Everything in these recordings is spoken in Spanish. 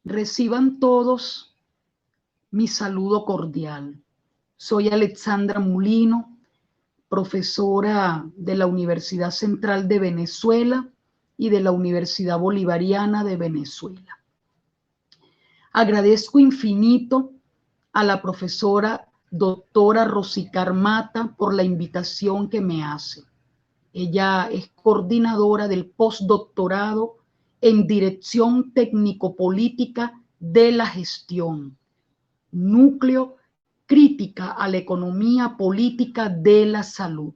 Reciban todos mi saludo cordial. Soy Alexandra Mulino, profesora de la Universidad Central de Venezuela y de la Universidad Bolivariana de Venezuela. Agradezco infinito a la profesora doctora Rosicar Mata por la invitación que me hace. Ella es coordinadora del postdoctorado en Dirección Técnico-Política de la Gestión, núcleo crítica a la economía política de la salud.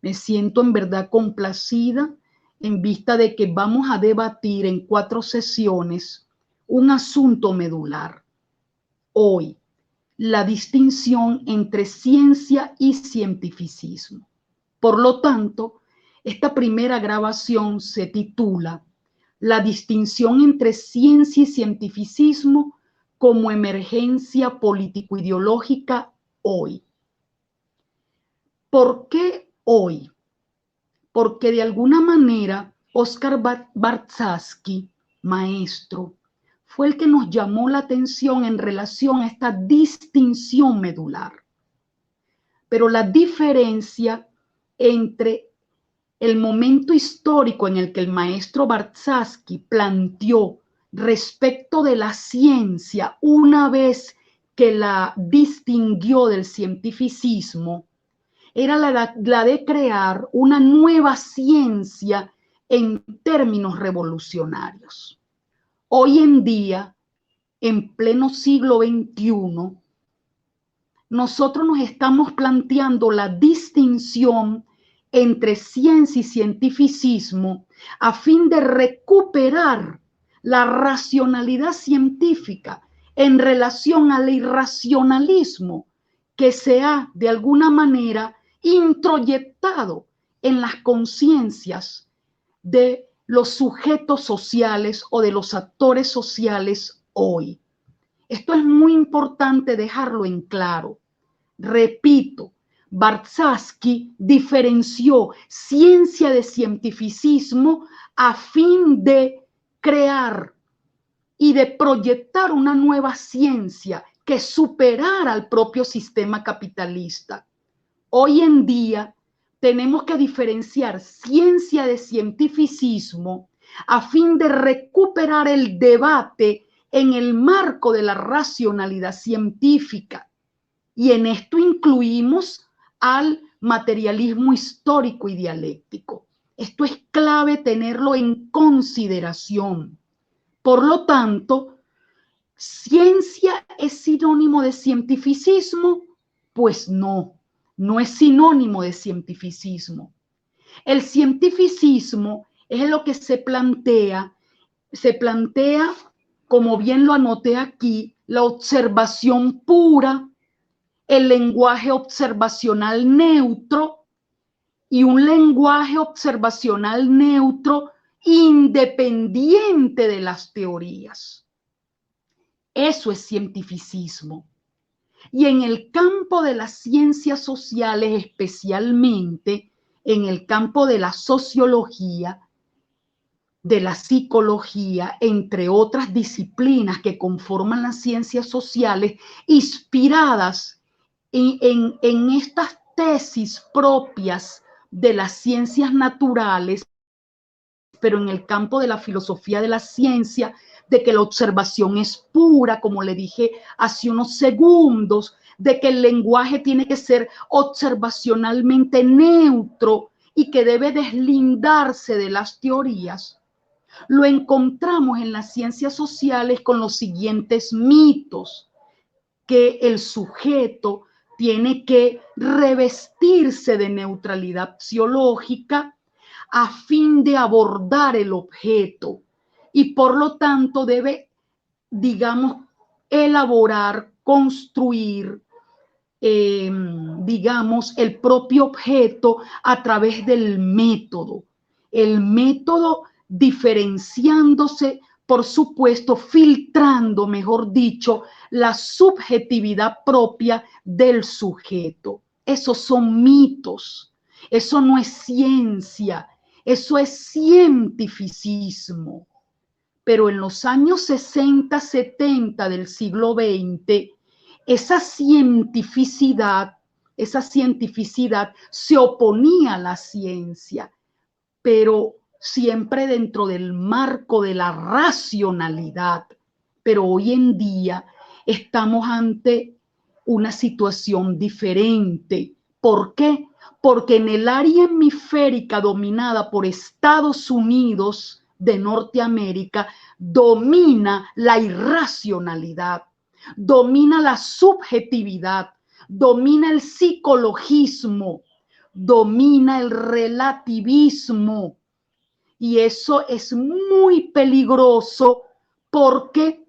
Me siento en verdad complacida en vista de que vamos a debatir en 4 sesiones un asunto medular. Hoy, la distinción entre ciencia y cientificismo. Por lo tanto, esta primera grabación se titula La distinción entre ciencia y cientificismo como emergencia político-ideológica hoy. ¿Por qué hoy? Porque de alguna manera Oscar Bartsaski, maestro, fue el que nos llamó la atención en relación a esta distinción medular. Pero la diferencia entre el momento histórico en el que el maestro Bartsaski planteó respecto de la ciencia una vez que la distinguió del cientificismo, era la de crear una nueva ciencia en términos revolucionarios. Hoy en día, en pleno siglo XXI, nosotros nos estamos planteando la distinción entre ciencia y cientificismo a fin de recuperar la racionalidad científica en relación al irracionalismo que se ha de alguna manera introyectado en las conciencias de los sujetos sociales o de los actores sociales hoy. Esto es muy importante dejarlo en claro. Repito, Bartsaski diferenció ciencia de cientificismo a fin de crear y de proyectar una nueva ciencia que superara al propio sistema capitalista. Hoy en día tenemos que diferenciar ciencia de cientificismo a fin de recuperar el debate en el marco de la racionalidad científica. Y en esto incluimos al materialismo histórico y dialéctico. Esto es clave tenerlo en consideración. Por lo tanto, ¿ciencia es sinónimo de cientificismo? Pues no, no es sinónimo de cientificismo. El cientificismo es lo que se plantea, como bien lo anoté aquí, la observación pura, el lenguaje observacional neutro y un lenguaje observacional neutro independiente de las teorías. Eso es cientificismo. Y en el campo de las ciencias sociales, especialmente en el campo de la sociología, de la psicología, entre otras disciplinas que conforman las ciencias sociales, inspiradas en estas tesis propias de las ciencias naturales, pero en el campo de la filosofía de la ciencia, de que la observación es pura, como le dije hace unos segundos, de que el lenguaje tiene que ser observacionalmente neutro y que debe deslindarse de las teorías, lo encontramos en las ciencias sociales con los siguientes mitos: que el sujeto tiene que revestirse de neutralidad axiológica a fin de abordar el objeto y por lo tanto debe, digamos, elaborar, construir, digamos, el propio objeto a través del método. El método diferenciándose, por supuesto, filtrando, mejor dicho, la subjetividad propia del sujeto. Esos son mitos. Eso no es ciencia. Eso es cientificismo. pero en los años 60, 70 del siglo XX, esa cientificidad se oponía a la ciencia, pero siempre dentro del marco de la racionalidad. Pero hoy en día estamos ante una situación diferente. ¿Por qué? Porque en el área hemisférica dominada por Estados Unidos de Norteamérica domina la irracionalidad, domina la subjetividad, domina el psicologismo, domina el relativismo. Y eso es muy peligroso porque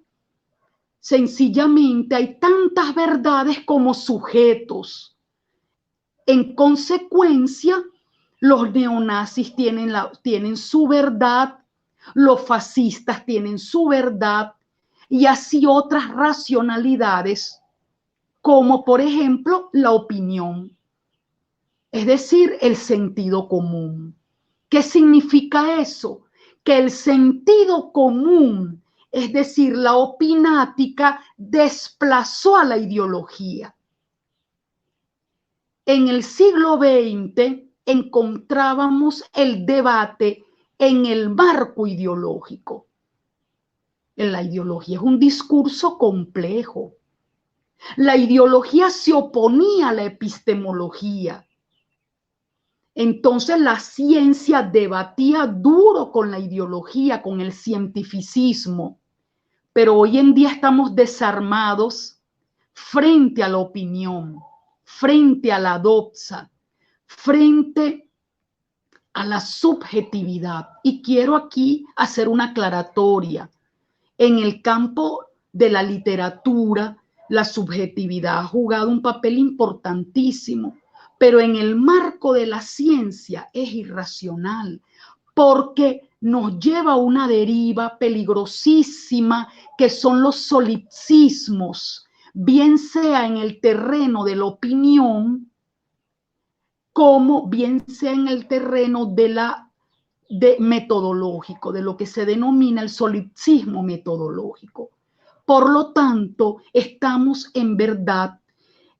sencillamente hay tantas verdades como sujetos. En consecuencia, los neonazis tienen su verdad, los fascistas tienen su verdad, y así otras racionalidades, como por ejemplo la opinión, es decir, el sentido común. ¿Qué significa eso? Que el sentido común, es decir, la opinática, desplazó a la ideología. En el siglo XX encontrábamos el debate en el marco ideológico. La ideología es un discurso complejo. La ideología se oponía a la epistemología. Entonces la ciencia debatía duro con la ideología, con el cientificismo, pero hoy en día estamos desarmados frente a la opinión, frente a la doxa, frente a la subjetividad. Y quiero aquí hacer una aclaratoria. En el campo de la literatura, la subjetividad ha jugado un papel importantísimo, pero en el marco de la ciencia es irracional, porque nos lleva a una deriva peligrosísima que son los solipsismos, bien sea en el terreno de la opinión, como bien sea en el terreno de metodológico, de lo que se denomina el solipsismo metodológico. Por lo tanto, estamos en verdad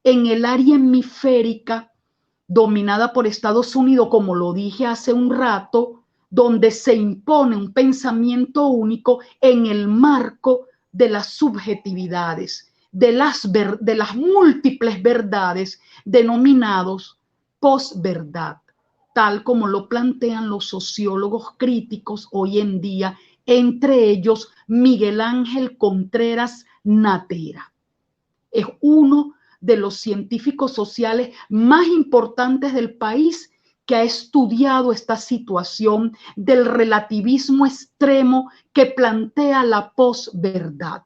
en el área hemisférica dominada por Estados Unidos, como lo dije hace un rato, donde se impone un pensamiento único en el marco de las subjetividades, de las múltiples verdades denominados posverdad, tal como lo plantean los sociólogos críticos hoy en día, entre ellos Miguel Ángel Contreras Natera. Es uno de los científicos sociales más importantes del país que ha estudiado esta situación del relativismo extremo que plantea la posverdad.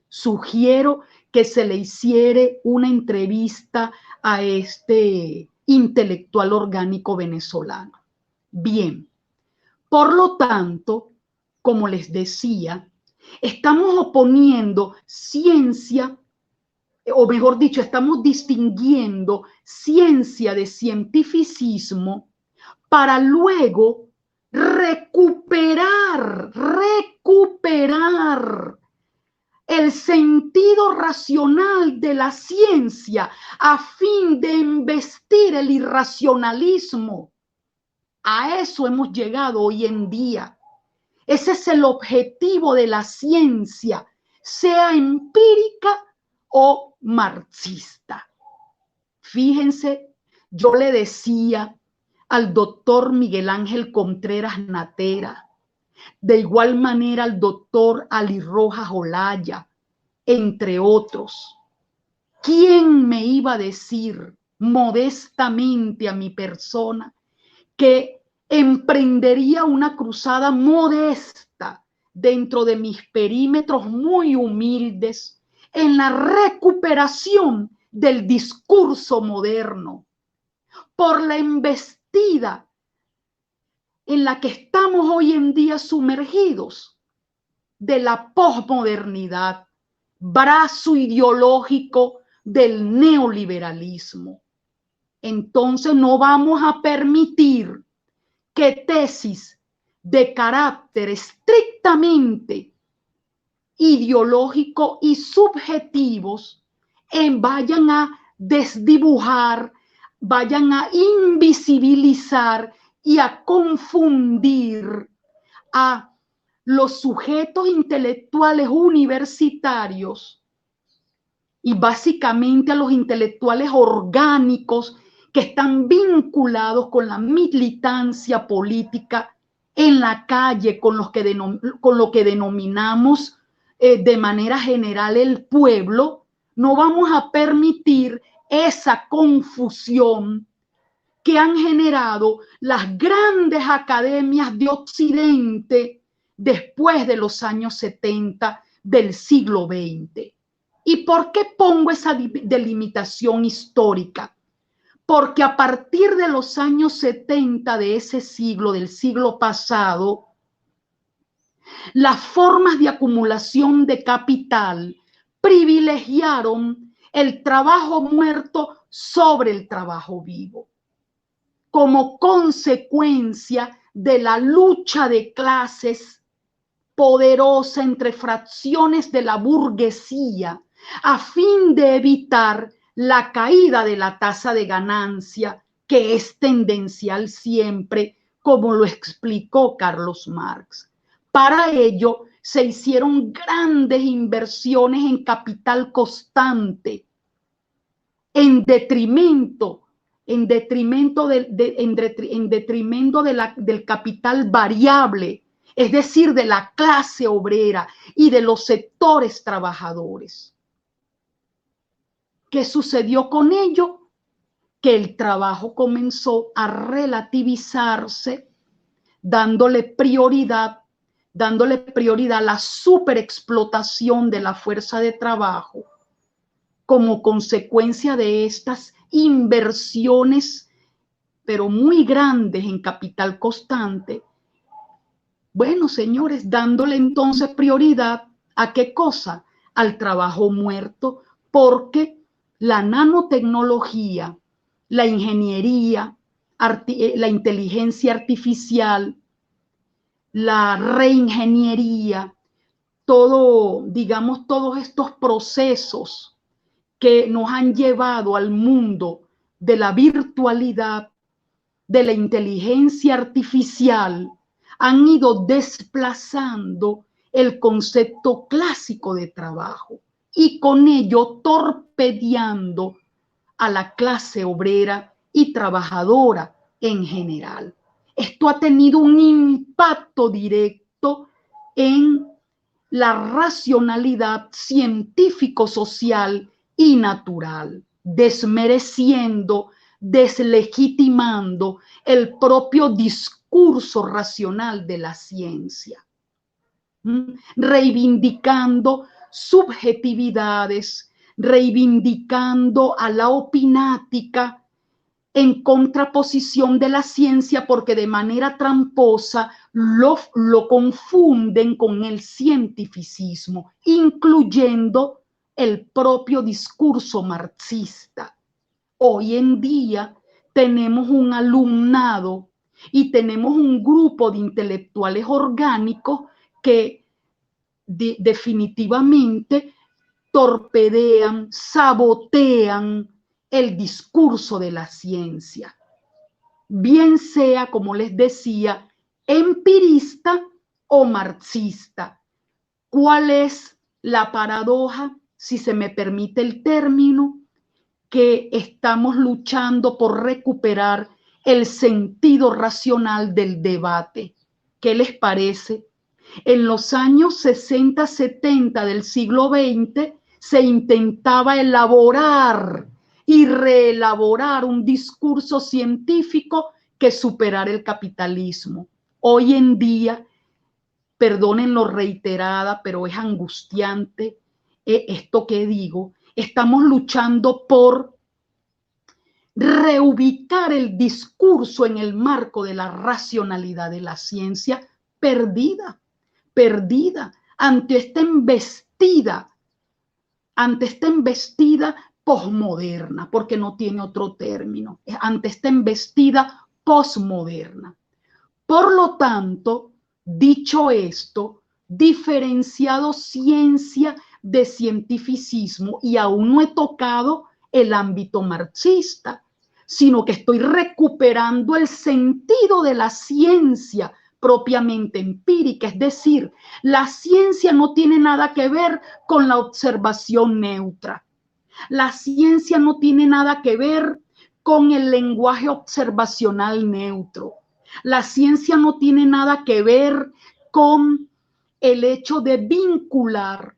Sugiero que se le hiciere una entrevista a este intelectual orgánico venezolano. Bien, por lo tanto, como les decía, estamos oponiendo ciencia, o mejor dicho, estamos distinguiendo ciencia de cientificismo para luego recuperar el sentido racional de la ciencia a fin de embestir el irracionalismo. A eso hemos llegado hoy en día. Ese es el objetivo de la ciencia, sea empírica o marxista. Fíjense, yo le decía al doctor Miguel Ángel Contreras Natera, de igual manera al doctor Ali Rojas Olaya, entre otros. ¿Quién me iba a decir modestamente a mi persona que emprendería una cruzada modesta dentro de mis perímetros muy humildes en la recuperación del discurso moderno por la embestida en la que estamos hoy en día sumergidos de la posmodernidad, brazo ideológico del neoliberalismo? Entonces no vamos a permitir que tesis de carácter estrictamente ideológico y subjetivos vayan a desdibujar, vayan a invisibilizar y a confundir a los sujetos intelectuales universitarios y básicamente a los intelectuales orgánicos que están vinculados con la militancia política en la calle, con lo que denominamos de manera general el pueblo. No vamos a permitir esa confusión que han generado las grandes academias de Occidente después de los años 70 del siglo XX. ¿Y por qué pongo esa delimitación histórica? Porque a partir de los años 70 de ese siglo, del siglo pasado, las formas de acumulación de capital privilegiaron el trabajo muerto sobre el trabajo vivo, como consecuencia de la lucha de clases poderosa entre fracciones de la burguesía a fin de evitar la caída de la tasa de ganancia, que es tendencial siempre, como lo explicó Carlos Marx. Para ello se hicieron grandes inversiones en capital constante, en detrimento del capital variable, es decir, de la clase obrera y de los sectores trabajadores. ¿Qué sucedió con ello? Que el trabajo comenzó a relativizarse, dándole prioridad a la superexplotación de la fuerza de trabajo como consecuencia de estas inversiones, pero muy grandes en capital constante. Bueno, señores, dándole entonces prioridad ¿a qué cosa? Al trabajo muerto, porque la nanotecnología, la ingeniería, la inteligencia artificial, la reingeniería, todos estos procesos que nos han llevado al mundo de la virtualidad, de la inteligencia artificial, han ido desplazando el concepto clásico de trabajo y con ello torpedeando a la clase obrera y trabajadora en general. Esto ha tenido un impacto directo en la racionalidad científico-social y natural, desmereciendo, deslegitimando el propio discurso racional de la ciencia, reivindicando subjetividades, reivindicando a la opinática en contraposición de la ciencia, porque de manera tramposa lo confunden con el cientificismo, incluyendo el propio discurso marxista. Hoy en día tenemos un alumnado y tenemos un grupo de intelectuales orgánicos que definitivamente torpedean, sabotean el discurso de la ciencia, bien sea, como les decía, empirista o marxista. ¿Cuál es la paradoja, si se me permite el término? Que estamos luchando por recuperar el sentido racional del debate. ¿Qué les parece? En los años 60-70 del siglo XX se intentaba elaborar y reelaborar un discurso científico que superara el capitalismo. Hoy en día, perdonen lo reiterada, pero es angustiante esto que digo, estamos luchando por reubicar el discurso en el marco de la racionalidad de la ciencia perdida ante esta embestida posmoderna, porque no tiene otro término, ante esta embestida posmoderna. Por lo tanto, Dicho esto, diferenciado ciencia de cientificismo, y aún no he tocado el ámbito marxista, sino que estoy recuperando el sentido de la ciencia propiamente empírica, es decir, la ciencia no tiene nada que ver con la observación neutra. La ciencia no tiene nada que ver con el lenguaje observacional neutro. La ciencia no tiene nada que ver con el hecho de vincular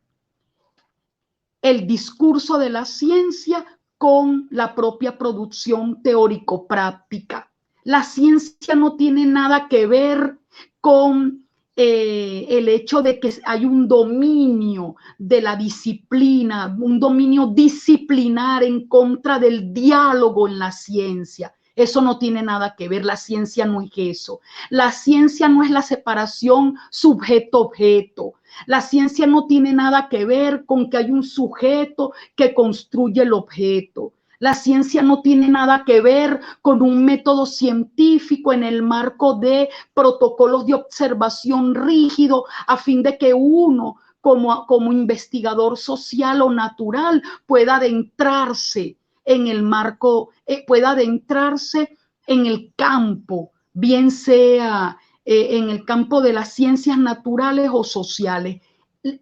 el discurso de la ciencia con la propia producción teórico-práctica. La ciencia no tiene nada que ver con el hecho de que hay un dominio de la disciplina, un dominio disciplinar en contra del diálogo en la ciencia. Eso no tiene nada que ver, la ciencia no es eso. La ciencia no es la separación sujeto-objeto. La ciencia no tiene nada que ver con que hay un sujeto que construye el objeto. La ciencia no tiene nada que ver con un método científico en el marco de protocolos de observación rígido a fin de que uno, como investigador social o natural, pueda adentrarse en el marco, pueda adentrarse en el campo, bien sea en el campo de las ciencias naturales o sociales.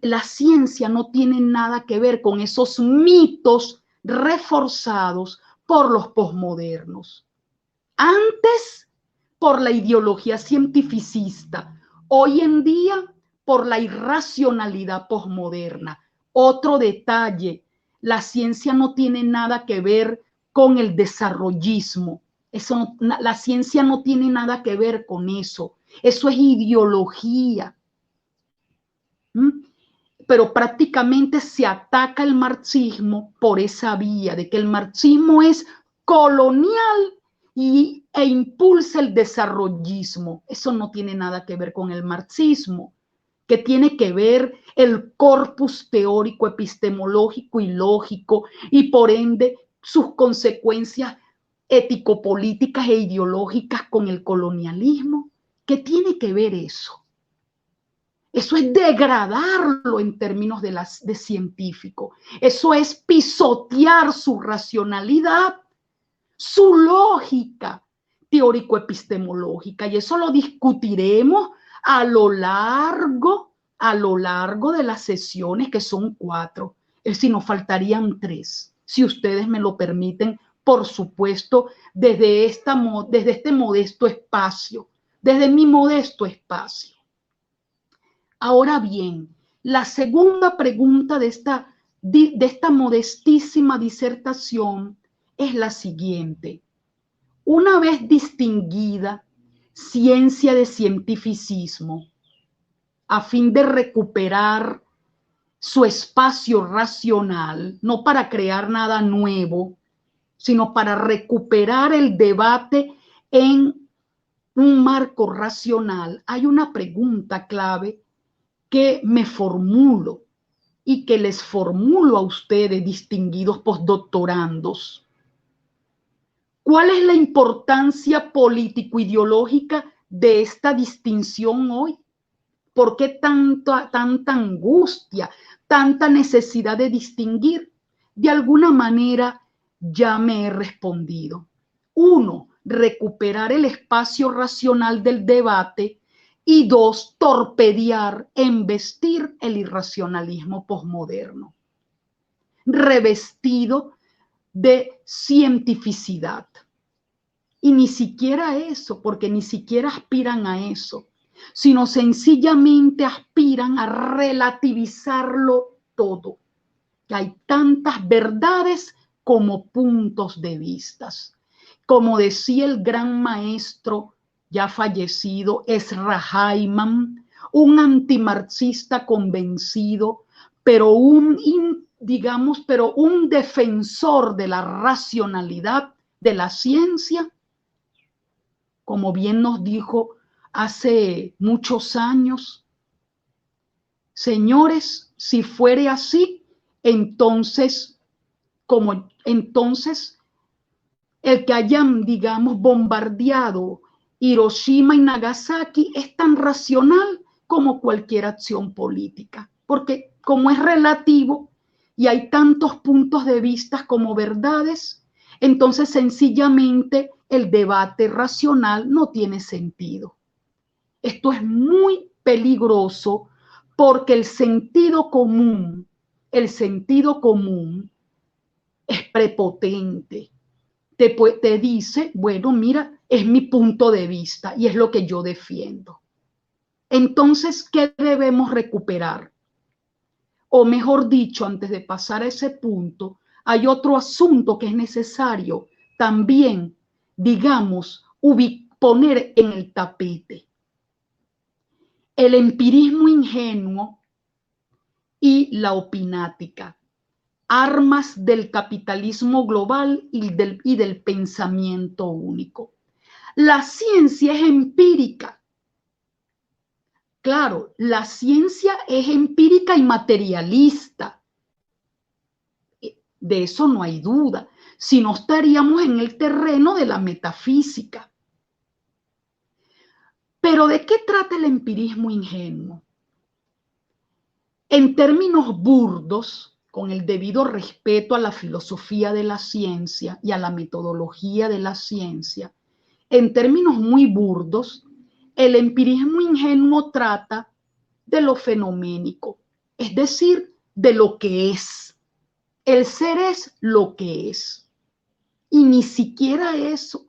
La ciencia no tiene nada que ver con esos mitos reforzados por los posmodernos. Antes, por la ideología cientificista, hoy en día, por la irracionalidad posmoderna. Otro detalle, la ciencia no tiene nada que ver con el desarrollismo. Eso, la ciencia no tiene nada que ver con eso. Eso es ideología. Pero prácticamente se ataca el marxismo por esa vía de que el marxismo es colonial e impulsa el desarrollismo. Eso no tiene nada que ver con el marxismo, que tiene que ver el corpus teórico, epistemológico y lógico, y por ende sus consecuencias ético-políticas e ideológicas con el colonialismo. ¿Qué tiene que ver eso? Eso es degradarlo en términos de científico. Eso es pisotear su racionalidad, su lógica teórico-epistemológica. Y eso lo discutiremos a lo largo de las sesiones, que son 4. Es decir, nos faltarían 3, si ustedes me lo permiten, por supuesto, desde este modesto espacio, desde mi modesto espacio. Ahora bien, la segunda pregunta de esta modestísima disertación es la siguiente. Una vez distinguida ciencia de cientificismo, a fin de recuperar su espacio racional, no para crear nada nuevo, sino para recuperar el debate en un marco racional, hay una pregunta clave que me formulo y que les formulo a ustedes, distinguidos postdoctorandos. ¿Cuál es la importancia político-ideológica de esta distinción hoy? ¿Por qué tanta angustia, tanta necesidad de distinguir? De alguna manera ya me he respondido. 1, recuperar el espacio racional del debate. Y 2, torpedear, embestir el irracionalismo posmoderno, revestido de cientificidad. Y ni siquiera eso, porque ni siquiera aspiran a eso, sino sencillamente aspiran a relativizarlo todo. Que hay tantas verdades como puntos de vista. Como decía el gran maestro ya fallecido Ezra Heyman, un antimarxista convencido, pero un defensor de la racionalidad de la ciencia, como bien nos dijo hace muchos años. Señores, si fuere así, entonces el que hayan, bombardeado Hiroshima y Nagasaki es tan racional como cualquier acción política, porque como es relativo y hay tantos puntos de vista como verdades, entonces sencillamente el debate racional no tiene sentido. Esto es muy peligroso porque el sentido común es prepotente. Te dice, bueno, mira, es mi punto de vista y es lo que yo defiendo. Entonces, ¿qué debemos recuperar? O mejor dicho, antes de pasar a ese punto, hay otro asunto que es necesario también, digamos, poner en el tapete. El empirismo ingenuo y la opinática, armas del capitalismo global y del pensamiento único. La ciencia es empírica. Claro, la ciencia es empírica y materialista. De eso no hay duda. Si no, estaríamos en el terreno de la metafísica. Pero ¿de qué trata el empirismo ingenuo? En términos burdos, con el debido respeto a la filosofía de la ciencia y a la metodología de la ciencia, en términos muy burdos, el empirismo ingenuo trata de lo fenoménico, es decir, de lo que es. El ser es lo que es. Y ni siquiera eso,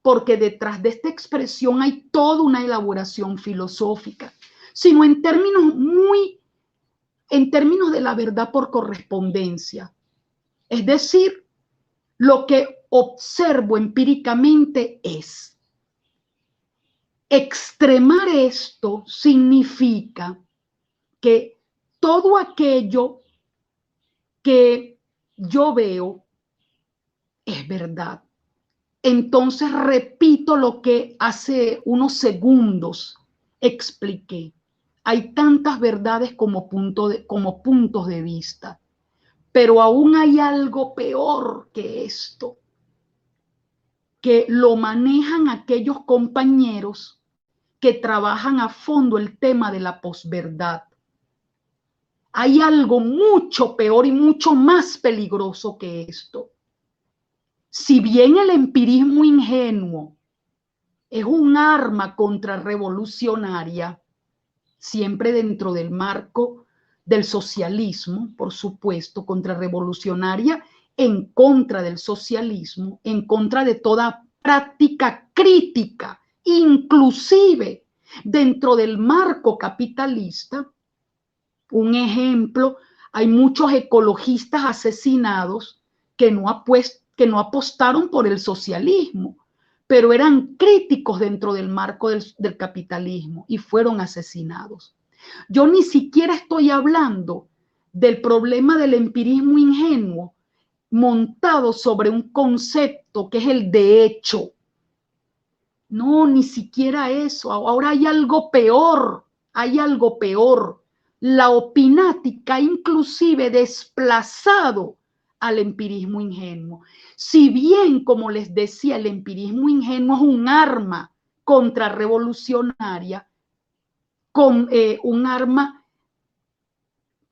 porque detrás de esta expresión hay toda una elaboración filosófica, sino en términos de la verdad por correspondencia. Es decir, lo que observo empíricamente es. Extremar esto significa que todo aquello que yo veo es verdad. Entonces repito lo que hace unos segundos expliqué. Hay tantas verdades como puntos de vista, pero aún hay algo peor que esto, que lo manejan aquellos compañeros que trabajan a fondo el tema de la posverdad. Hay algo mucho peor y mucho más peligroso que esto. Si bien el empirismo ingenuo es un arma contrarrevolucionaria, siempre dentro del marco del socialismo, por supuesto, contrarrevolucionaria en contra del socialismo, en contra de toda práctica crítica, inclusive dentro del marco capitalista. Un ejemplo, hay muchos ecologistas asesinados que no apostaron por el socialismo, pero eran críticos dentro del marco del capitalismo y fueron asesinados. Yo ni siquiera estoy hablando del problema del empirismo ingenuo montado sobre un concepto que es el de hecho. No, ni siquiera eso. Ahora hay algo peor, La opinática inclusive desplazado al empirismo ingenuo. Si bien, como les decía, el empirismo ingenuo es un arma contrarrevolucionaria, un arma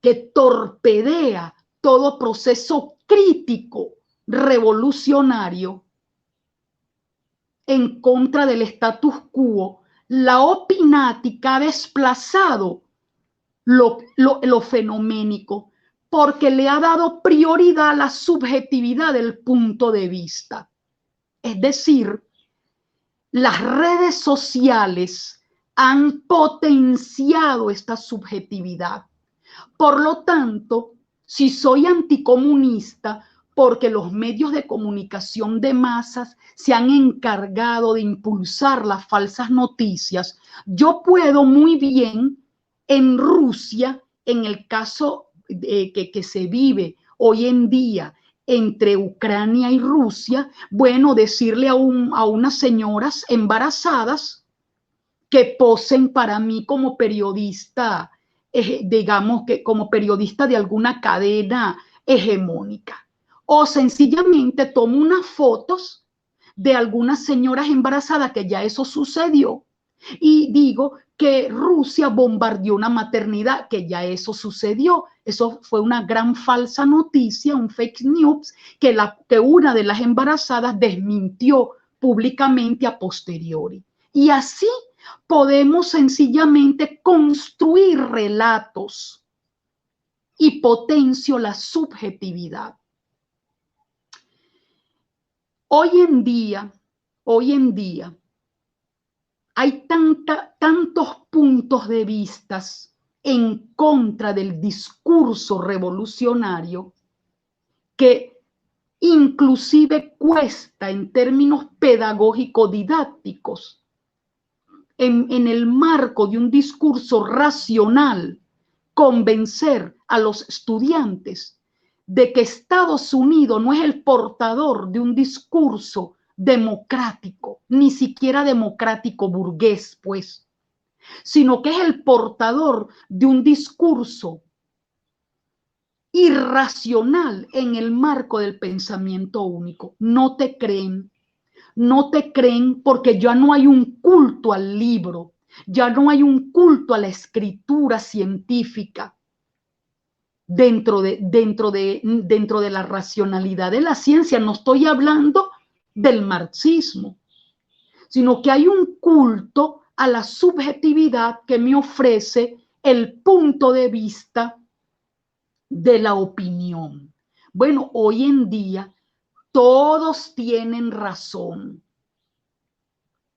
que torpedea todo proceso crítico revolucionario en contra del status quo, la opinática ha desplazado lo fenoménico porque le ha dado prioridad a la subjetividad del punto de vista. Es decir, las redes sociales han potenciado esta subjetividad. Por lo tanto, si soy anticomunista, porque los medios de comunicación de masas se han encargado de impulsar las falsas noticias, yo puedo muy bien en Rusia, en el caso que se vive hoy en día entre Ucrania y Rusia, bueno, decirle a unas señoras embarazadas que posen para mí como periodista, digamos que como periodista de alguna cadena hegemónica. O sencillamente tomo unas fotos de algunas señoras embarazadas, que ya eso sucedió. Y digo que Rusia bombardeó una maternidad, que ya eso sucedió. Eso fue una gran falsa noticia, un fake news, que una de las embarazadas desmintió públicamente a posteriori. Y así podemos sencillamente construir relatos y potencio la subjetividad. Hoy en día, hay tantos puntos de vista en contra del discurso revolucionario que inclusive cuesta en términos pedagógico-didácticos, en el marco de un discurso racional, convencer a los estudiantes de que Estados Unidos no es el portador de un discurso democrático, ni siquiera democrático burgués, pues, sino que es el portador de un discurso irracional en el marco del pensamiento único. No te creen porque ya no hay un culto al libro, ya no hay un culto a la escritura científica dentro de la racionalidad de la ciencia. No estoy hablando del marxismo, sino que hay un culto a la subjetividad que me ofrece el punto de vista de la opinión. Bueno, hoy en día todos tienen razón.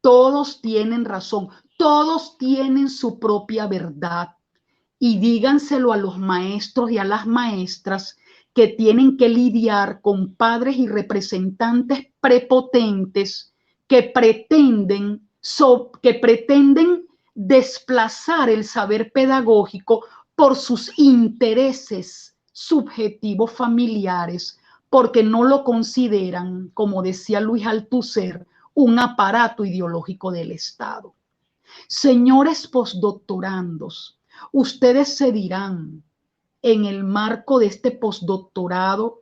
Todos tienen razón. Todos tienen su propia verdad. Y díganselo a los maestros y a las maestras que tienen que lidiar con padres y representantes prepotentes que pretenden desplazar el saber pedagógico por sus intereses subjetivos familiares, porque no lo consideran, como decía Luis Althusser, un aparato ideológico del Estado. Señores postdoctorandos, ustedes se dirán, en el marco de este postdoctorado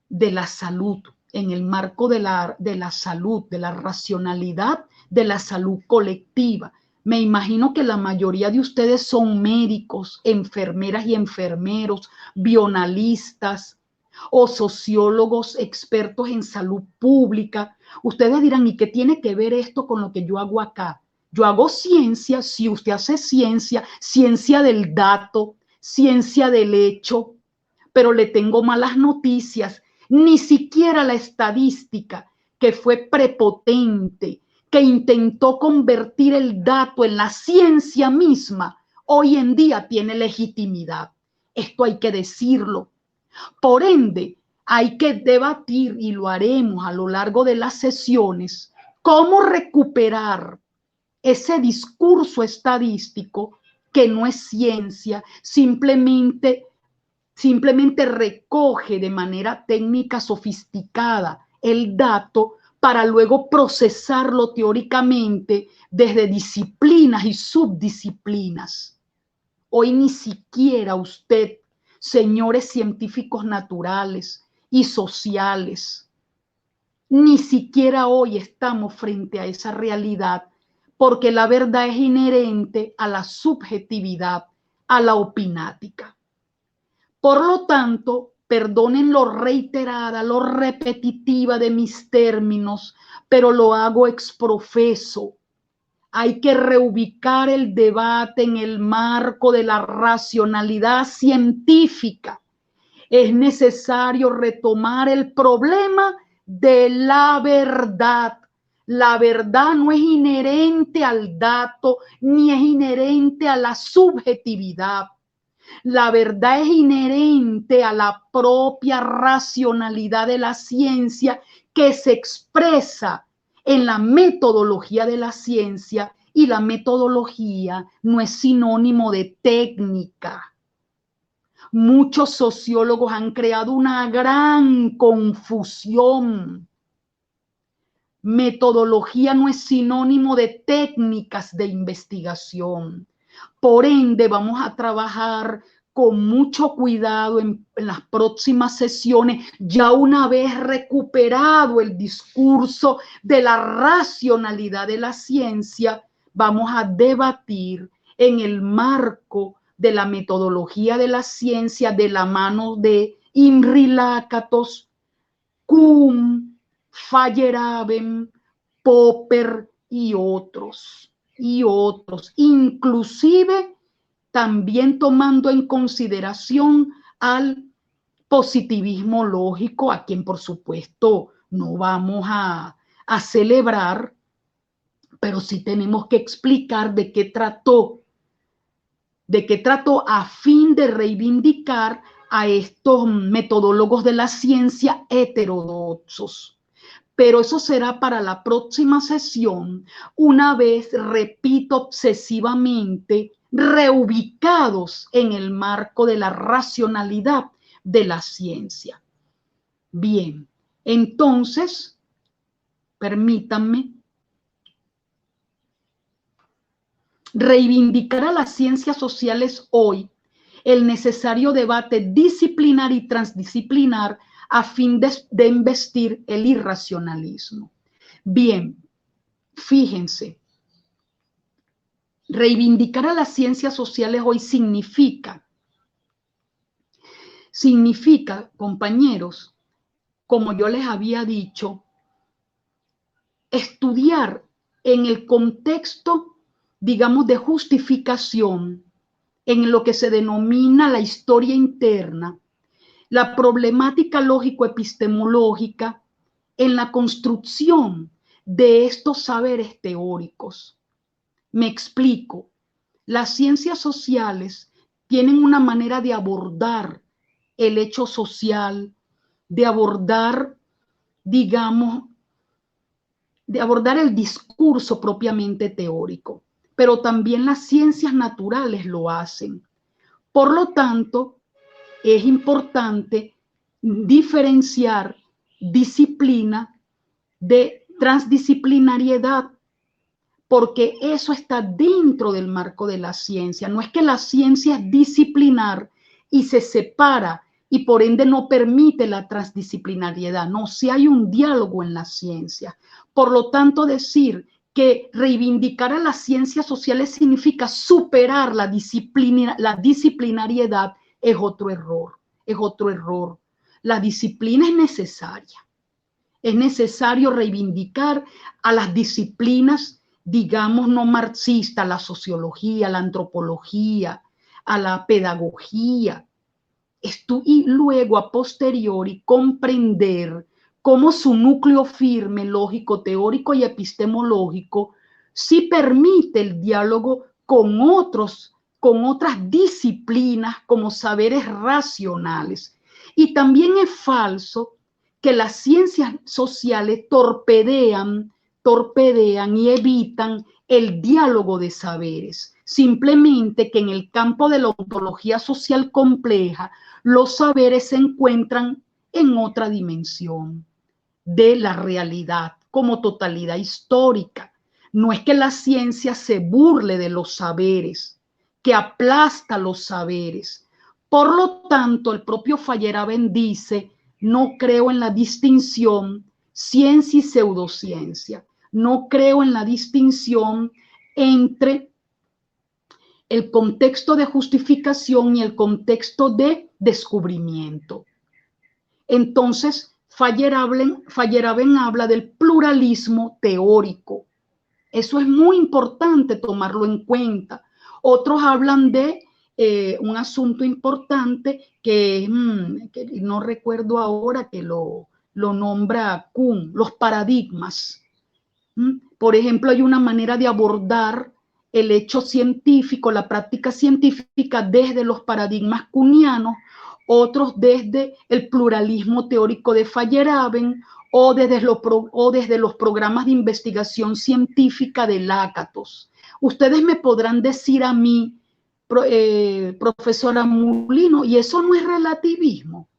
de la salud, en el marco de la salud, de la racionalidad, de la salud colectiva. Me imagino que la mayoría de ustedes son médicos, enfermeras y enfermeros, bioanalistas o sociólogos expertos en salud pública. Ustedes dirán, ¿y qué tiene que ver esto con lo que yo hago acá? Yo hago ciencia, si usted hace ciencia, ciencia del dato, ciencia del hecho, pero le tengo malas noticias. Ni siquiera la estadística, que fue prepotente, que intentó convertir el dato en la ciencia misma, hoy en día tiene legitimidad. Esto hay que decirlo. Por ende, hay que debatir, y lo haremos a lo largo de las sesiones, cómo recuperar ese discurso estadístico que no es ciencia, simplemente recoge de manera técnica sofisticada el dato para luego procesarlo teóricamente desde disciplinas y subdisciplinas. Hoy ni siquiera usted, señores científicos naturales y sociales, ni siquiera hoy estamos frente a esa realidad, porque la verdad es inherente a la subjetividad, a la opinática. Por lo tanto, perdonen lo reiterada, lo repetitiva de mis términos, pero lo hago exprofeso. Hay que reubicar el debate en el marco de la racionalidad científica. Es necesario retomar el problema de la verdad. La verdad no es inherente al dato, ni es inherente a la subjetividad. La verdad es inherente a la propia racionalidad de la ciencia, que se expresa en la metodología de la ciencia, y la metodología no es sinónimo de técnica. Muchos sociólogos han creado una gran confusión. Metodología no es sinónimo de técnicas de investigación. Por ende, vamos a trabajar con mucho cuidado en las próximas sesiones, ya una vez recuperado el discurso de la racionalidad de la ciencia, vamos a debatir en el marco de la metodología de la ciencia de la mano de Imre Lakatos, Kuhn, Feyerabend, Popper y otros, inclusive también tomando en consideración al positivismo lógico, a quien por supuesto no vamos a celebrar, pero sí tenemos que explicar de qué trató a fin de reivindicar a estos metodólogos de la ciencia heterodoxos. Pero eso será para la próxima sesión, una vez, repito, obsesivamente reubicados en el marco de la racionalidad de la ciencia. Bien, entonces, permítanme reivindicar a las ciencias sociales hoy el necesario debate disciplinar y transdisciplinar a fin de embestir el irracionalismo. Bien, fíjense, reivindicar a las ciencias sociales hoy significa, compañeros, como yo les había dicho, estudiar en el contexto, digamos, de justificación, en lo que se denomina la historia interna, la problemática lógico-epistemológica en la construcción de estos saberes teóricos. Me explico. Las ciencias sociales tienen una manera de abordar el hecho social, de abordar, digamos, de abordar el discurso propiamente teórico, pero también las ciencias naturales lo hacen. Por lo tanto, es importante diferenciar disciplina de transdisciplinariedad, porque eso está dentro del marco de la ciencia. No es que la ciencia es disciplinar y se separa y por ende no permite la transdisciplinariedad. No, si hay un diálogo en la ciencia. Por lo tanto, decir que reivindicar a las ciencias sociales significa superar la disciplinariedad es otro error, es otro error. La disciplina es necesaria. Es necesario reivindicar a las disciplinas, digamos, no marxistas, la sociología, la antropología, a la pedagogía, y luego a posteriori comprender cómo su núcleo firme, lógico, teórico y epistemológico sí permite el diálogo con otras disciplinas como saberes racionales. Y también es falso que las ciencias sociales torpedean y evitan el diálogo de saberes. Simplemente que en el campo de la ontología social compleja, los saberes se encuentran en otra dimensión de la realidad como totalidad histórica. No es que la ciencia se burle de los saberes, que aplasta los saberes. Por lo tanto, el propio Feyerabend dice: no creo en la distinción ciencia y pseudociencia. No creo en la distinción entre el contexto de justificación y el contexto de descubrimiento. Entonces, Feyerabend habla del pluralismo teórico. Eso es muy importante tomarlo en cuenta. Otros hablan de un asunto importante que no recuerdo ahora, que lo nombra Kuhn, los paradigmas. Por ejemplo, hay una manera de abordar el hecho científico, la práctica científica desde los paradigmas kuhnianos, otros desde el pluralismo teórico de Feyerabend o desde los programas de investigación científica de Lakatos. Ustedes me podrán decir a mí, profesora Mulino, y eso no es relativismo,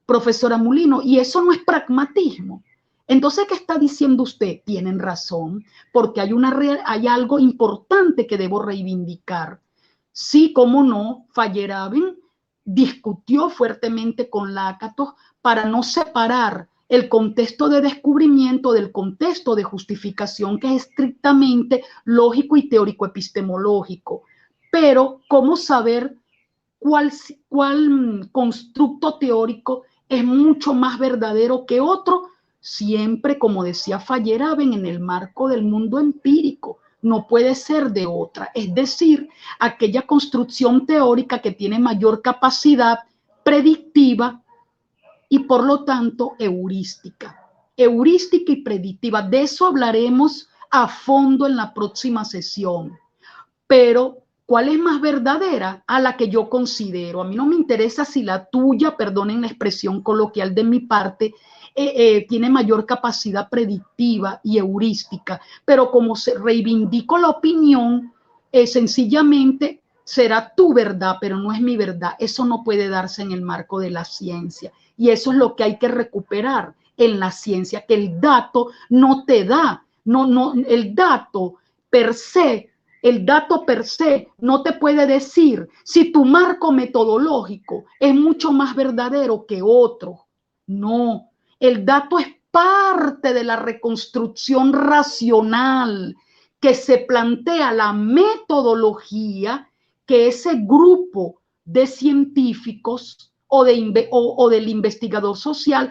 profesora Mulino, y eso no es pragmatismo. Entonces, ¿qué está diciendo usted? Tienen razón, porque hay algo importante que debo reivindicar. Sí, cómo no, Feyerabend discutió fuertemente con Lakatos para no separar el contexto de descubrimiento del contexto de justificación, que es estrictamente lógico y teórico epistemológico. Pero, ¿cómo saber cuál constructo teórico es mucho más verdadero que otro? Siempre, como decía Feyerabend, en el marco del mundo empírico. No puede ser de otra. Es decir, aquella construcción teórica que tiene mayor capacidad predictiva y por lo tanto heurística. Heurística y predictiva. De eso hablaremos a fondo en la próxima sesión. Pero, ¿cuál es más verdadera? A la que yo considero. A mí no me interesa si la tuya, perdonen la expresión coloquial de mi parte, tiene mayor capacidad predictiva y heurística, pero como reivindico la opinión, sencillamente será tu verdad, pero no es mi verdad. Eso no puede darse en el marco de la ciencia. Y eso es lo que hay que recuperar en la ciencia, que el dato no te da, el dato per se no te puede decir si tu marco metodológico es mucho más verdadero que otro. No, el dato es parte de la reconstrucción racional que se plantea la metodología que ese grupo de científicos o del investigador social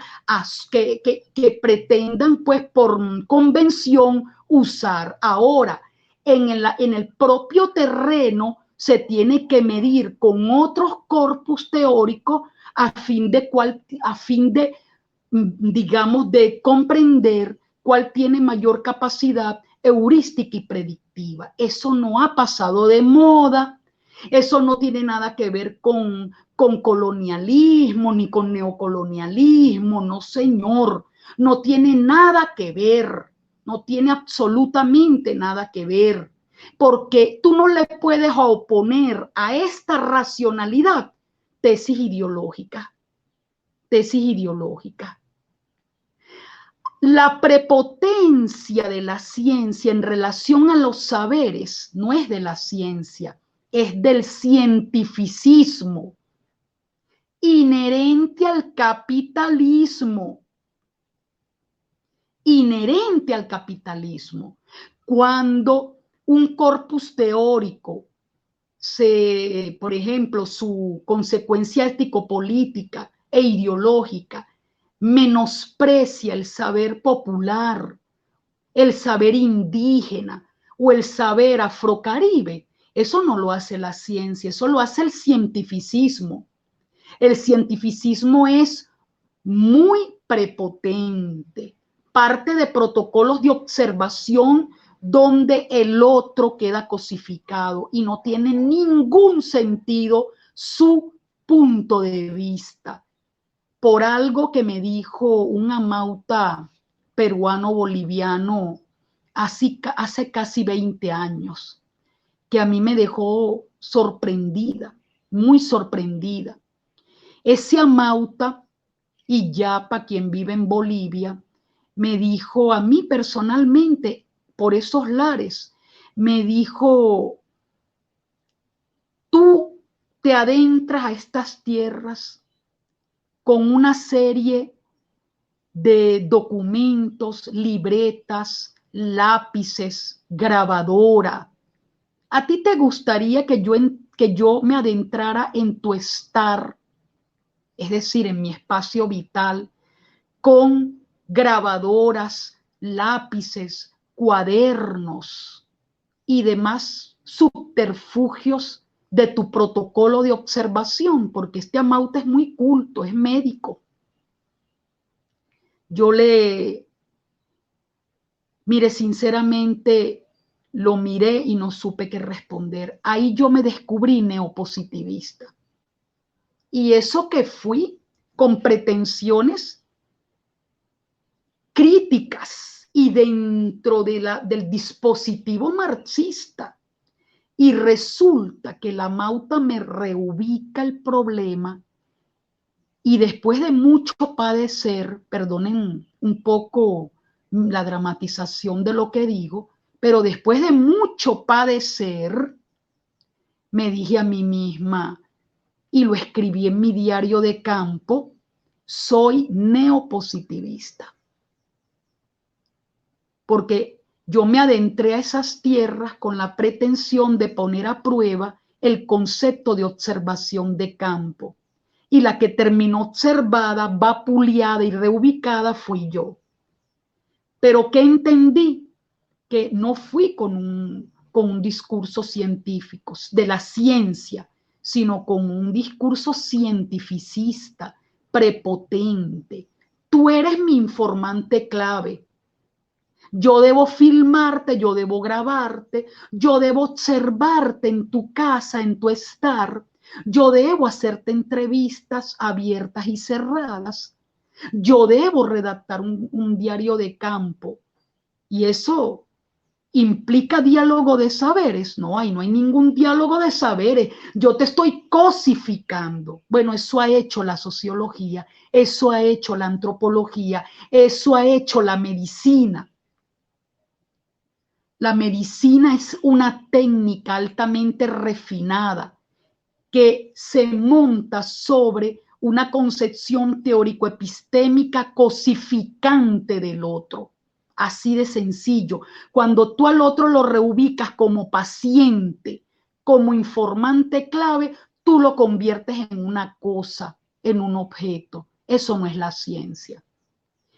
que pretendan, pues, por convención usar. Ahora, en el propio terreno se tiene que medir con otros corpus teóricos a fin de, digamos, de comprender cuál tiene mayor capacidad heurística y predictiva. Eso no ha pasado de moda, eso no tiene nada que ver con colonialismo ni con neocolonialismo, no señor, no tiene nada que ver, no tiene absolutamente nada que ver, porque tú no le puedes oponer a esta racionalidad tesis ideológica, tesis ideológica. La prepotencia de la ciencia en relación a los saberes no es de la ciencia, es del cientificismo, inherente al capitalismo. Inherente al capitalismo. Cuando un corpus teórico, por ejemplo, su consecuencia ético-política e ideológica, menosprecia el saber popular, el saber indígena o el saber afrocaribe, eso no lo hace la ciencia, eso lo hace el cientificismo. El cientificismo es muy prepotente, parte de protocolos de observación donde el otro queda cosificado y no tiene ningún sentido su punto de vista. Por algo que me dijo un amauta peruano-boliviano hace casi 20 años, que a mí me dejó sorprendida, muy sorprendida. Ese amauta Illapa, quien vive en Bolivia, me dijo a mí personalmente, por esos lares, me dijo, tú te adentras a estas tierras con una serie de documentos, libretas, lápices, grabadora. ¿A ti te gustaría que yo me adentrara en tu estar, es decir, en mi espacio vital, con grabadoras, lápices, cuadernos y demás subterfugios de tu protocolo de observación? Porque este amauta es muy culto, es médico. Mire, sinceramente, lo miré y no supe qué responder. Ahí yo me descubrí neopositivista. Y eso que fui con pretensiones críticas y dentro del dispositivo marxista. Y resulta que la Mauta me reubica el problema y después de mucho padecer, perdonen un poco la dramatización de lo que digo, pero después de mucho padecer, me dije a mí misma, y lo escribí en mi diario de campo, soy neopositivista. Porque yo me adentré a esas tierras con la pretensión de poner a prueba el concepto de observación de campo. Y la que terminó observada, vapuleada y reubicada fui yo. Pero ¿qué entendí? Que no fui con un discurso científico de la ciencia, sino con un discurso cientificista, prepotente. Tú eres mi informante clave. Yo debo filmarte, yo debo grabarte, yo debo observarte en tu casa, en tu estar. Yo debo hacerte entrevistas abiertas y cerradas. Yo debo redactar un diario de campo. Y eso implica diálogo de saberes. No hay ningún diálogo de saberes. Yo te estoy cosificando. Bueno, eso ha hecho la sociología, eso ha hecho la antropología, eso ha hecho la medicina. La medicina es una técnica altamente refinada que se monta sobre una concepción teórico-epistémica cosificante del otro. Así de sencillo. Cuando tú al otro lo reubicas como paciente, como informante clave, tú lo conviertes en una cosa, en un objeto. Eso no es la ciencia.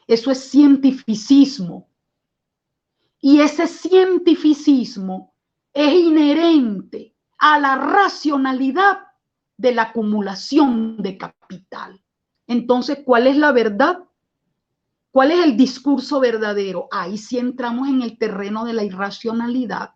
Eso es cientificismo. Y ese cientificismo es inherente a la racionalidad de la acumulación de capital. Entonces, ¿cuál es la verdad? ¿Cuál es el discurso verdadero? Ahí sí entramos en el terreno de la irracionalidad,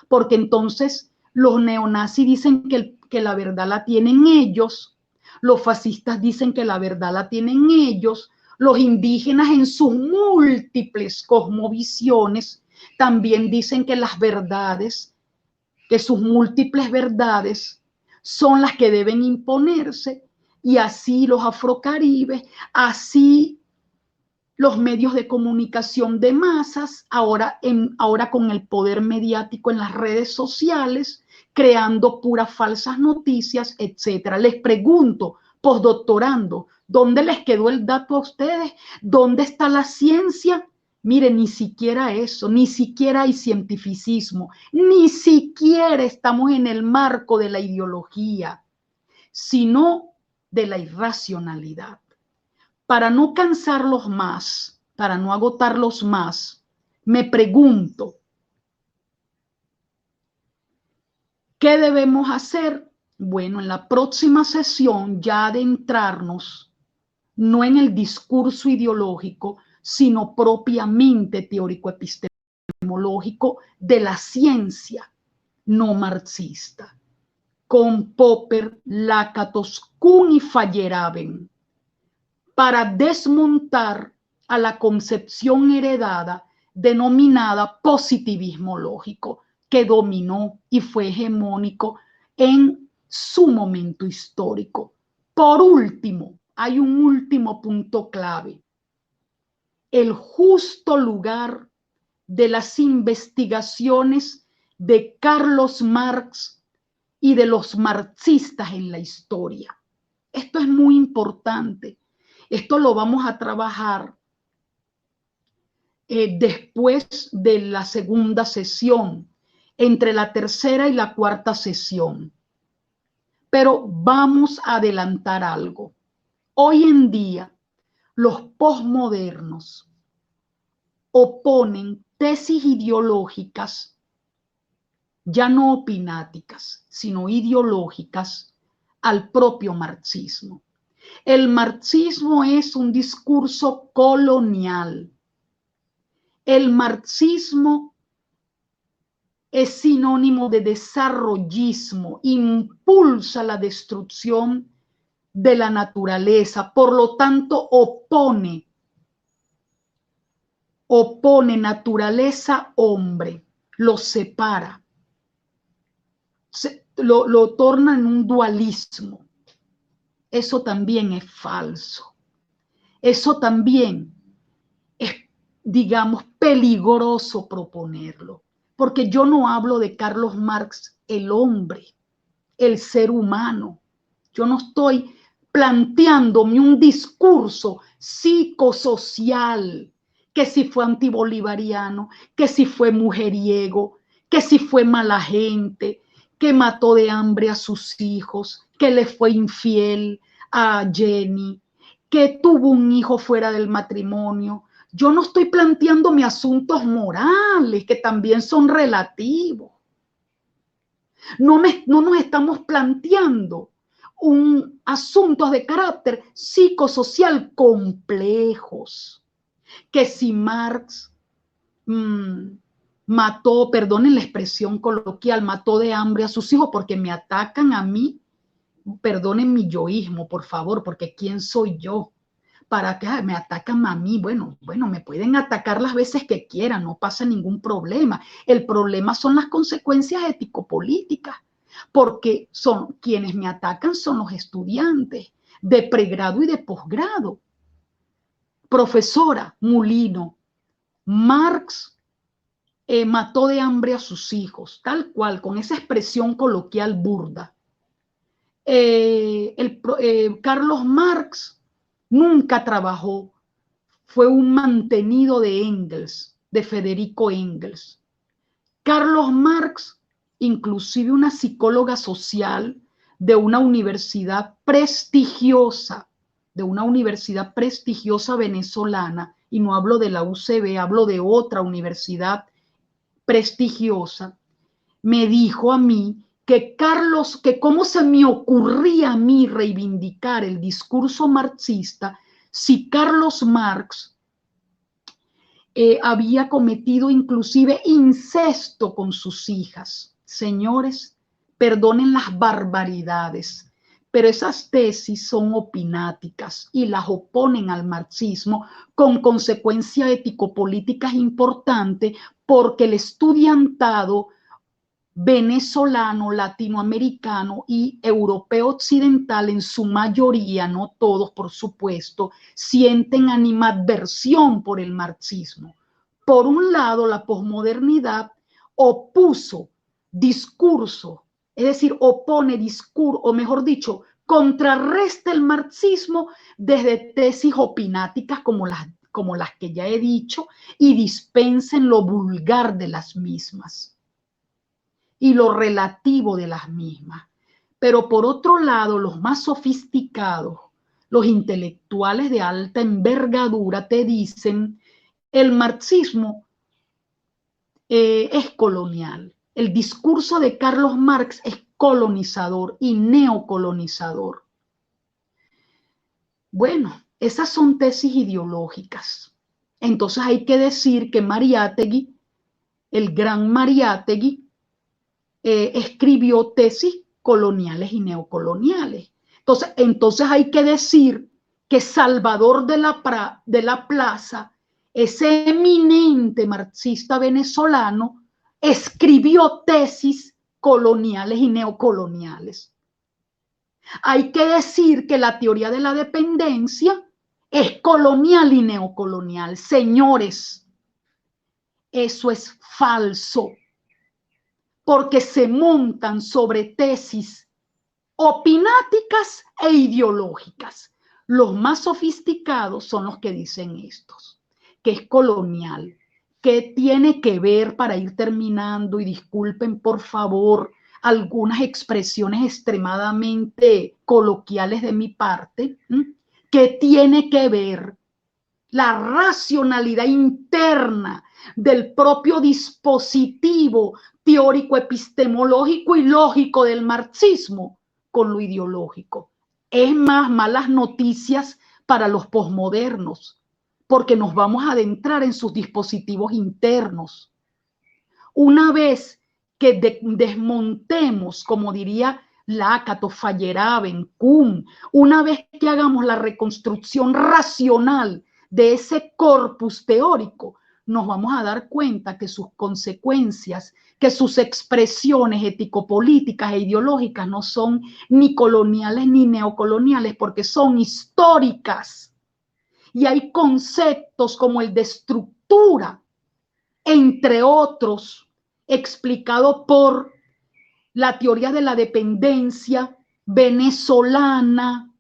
porque entonces los neonazis dicen que la verdad la tienen ellos, los fascistas dicen que la verdad la tienen ellos, los indígenas en sus múltiples cosmovisiones también dicen que las verdades, que sus múltiples verdades son las que deben imponerse, y así los afrocaribes, así los medios de comunicación de masas, ahora con el poder mediático en las redes sociales, creando puras falsas noticias, etcétera. Les pregunto, postdoctorando, ¿dónde les quedó el dato a ustedes? ¿Dónde está la ciencia? Mire, ni siquiera eso, ni siquiera hay cientificismo, ni siquiera estamos en el marco de la ideología, sino de la irracionalidad. Para no cansarlos más, para no agotarlos más, me pregunto, ¿qué debemos hacer? Bueno, en la próxima sesión ya adentrarnos no en el discurso ideológico, sino propiamente teórico-epistemológico de la ciencia no marxista, con Popper, Lakatos, Kuhn y Feyerabend, para desmontar a la concepción heredada denominada positivismo lógico, que dominó y fue hegemónico en su momento histórico. Por último, hay un último punto clave: el justo lugar de las investigaciones de Carlos Marx y de los marxistas en la historia. Esto es muy importante. Esto lo vamos a trabajar después de la segunda sesión, entre la tercera y la cuarta sesión. Pero vamos a adelantar algo. Hoy en día, los posmodernos oponen tesis ideológicas, ya no opináticas, sino ideológicas, al propio marxismo. El marxismo es un discurso colonial. El marxismo es sinónimo de desarrollismo, impulsa la destrucción de la naturaleza, por lo tanto opone naturaleza-hombre, lo separa, lo torna en un dualismo. Eso también es falso. Eso también es, digamos, peligroso proponerlo, porque yo no hablo de Carlos Marx, el hombre, el ser humano, Yo no estoy planteándome un discurso psicosocial, que si fue antibolivariano, que si fue mujeriego, que si fue mala gente, que mató de hambre a sus hijos, que le fue infiel a Jenny, que tuvo un hijo fuera del matrimonio. Yo no estoy planteándome asuntos morales que también son relativos. No nos estamos planteando asuntos de carácter psicosocial complejos. Que si Marx mató, perdonen la expresión coloquial, mató de hambre a sus hijos porque me atacan a mí, perdonen mi yoísmo, por favor, porque ¿quién soy yo? Para que me atacan a mí, bueno, me pueden atacar las veces que quieran, no pasa ningún problema. El problema son las consecuencias ético-políticas, porque son quienes me atacan son los estudiantes de pregrado y de posgrado. Profesora Mulino, Marx mató de hambre a sus hijos, tal cual, con esa expresión coloquial burda. Carlos Marx nunca trabajó, fue un mantenido de Engels, de Federico Engels. Carlos Marx, inclusive una psicóloga social de una universidad prestigiosa, venezolana, y no hablo de la UCB, hablo de otra universidad prestigiosa, me dijo a mí que cómo se me ocurría a mí reivindicar el discurso marxista si Carlos Marx había cometido inclusive incesto con sus hijas. Señores, perdonen las barbaridades, pero esas tesis son opináticas y las oponen al marxismo con consecuencias ético-políticas importantes, porque el estudiantado venezolano, latinoamericano y europeo occidental, en su mayoría, no todos por supuesto, sienten animadversión por el marxismo. Por un lado, la posmodernidad opuso discurso, es decir, opone discurso, o mejor dicho, contrarresta el marxismo desde tesis opináticas como las que ya he dicho, y dispensen lo vulgar de las mismas y lo relativo de las mismas. Pero por otro lado, los más sofisticados, los intelectuales de alta envergadura, te dicen el marxismo es colonial. El discurso de Carlos Marx es colonizador y neocolonizador. Bueno, esas son tesis ideológicas. Entonces hay que decir que Mariátegui, el gran Mariátegui, escribió tesis coloniales y neocoloniales. Entonces hay que decir que Salvador de la Plaza, ese eminente marxista venezolano, escribió tesis coloniales y neocoloniales. Hay que decir que la teoría de la dependencia es colonial y neocolonial. Señores, eso es falso, porque se montan sobre tesis opináticas e ideológicas. Los más sofisticados son los que dicen estos, que es colonial, que tiene que ver, para ir terminando, y disculpen por favor algunas expresiones extremadamente coloquiales de mi parte, que tiene que ver la racionalidad interna del propio dispositivo teórico, epistemológico y lógico del marxismo con lo ideológico. Es más, malas noticias para los posmodernos, porque nos vamos a adentrar en sus dispositivos internos. Una vez que desmontemos, como diría Lakatos, Feyerabend, Kuhn, una vez que hagamos la reconstrucción racional de ese corpus teórico, nos vamos a dar cuenta que sus consecuencias, que sus expresiones ético-políticas e ideológicas no son ni coloniales ni neocoloniales, porque son históricas. Y hay conceptos como el de estructura, entre otros, explicado por la teoría de la dependencia venezolana,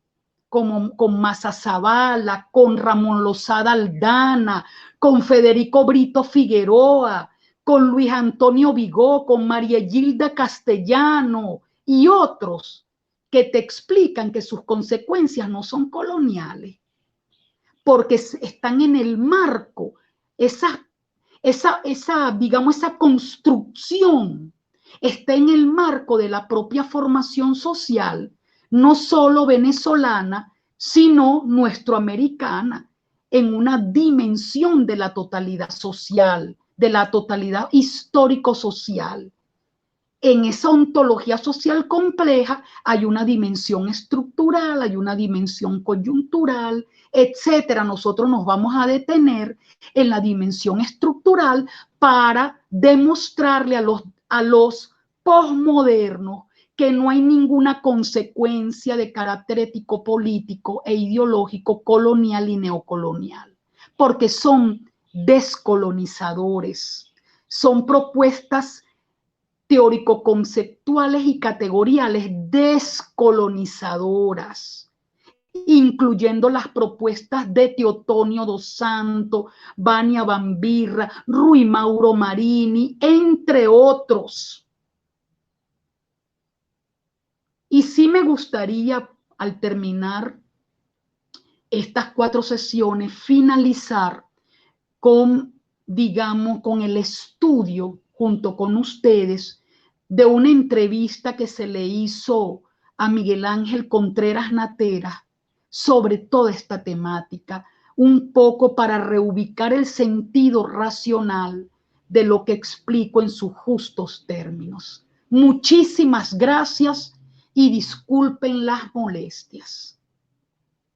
como con Maza Zavala, con Ramón Lozada Aldana, con Federico Brito Figueroa, con Luis Antonio Vigó, con María Gilda Castellano y otros que te explican que sus consecuencias no son coloniales, porque están en el marco, digamos, esa construcción está en el marco de la propia formación social, no solo venezolana, sino nuestroamericana, en una dimensión de la totalidad social, de la totalidad histórico-social. En esa ontología social compleja hay una dimensión estructural, hay una dimensión coyuntural, etcétera. Nosotros nos vamos a detener en la dimensión estructural para demostrarle a los posmodernos que no hay ninguna consecuencia de carácter ético, político e ideológico colonial y neocolonial, porque son descolonizadores, son propuestas teórico-conceptuales y categoriales descolonizadoras, incluyendo las propuestas de Teotonio dos Santos, Vania Bambirra, Rui Mauro Marini, entre otros. Y sí me gustaría, al terminar estas 4 sesiones, finalizar con, digamos, con el estudio junto con ustedes de una entrevista que se le hizo a Miguel Ángel Contreras Natera sobre toda esta temática, un poco para reubicar el sentido racional de lo que explico en sus justos términos. Muchísimas gracias y disculpen las molestias.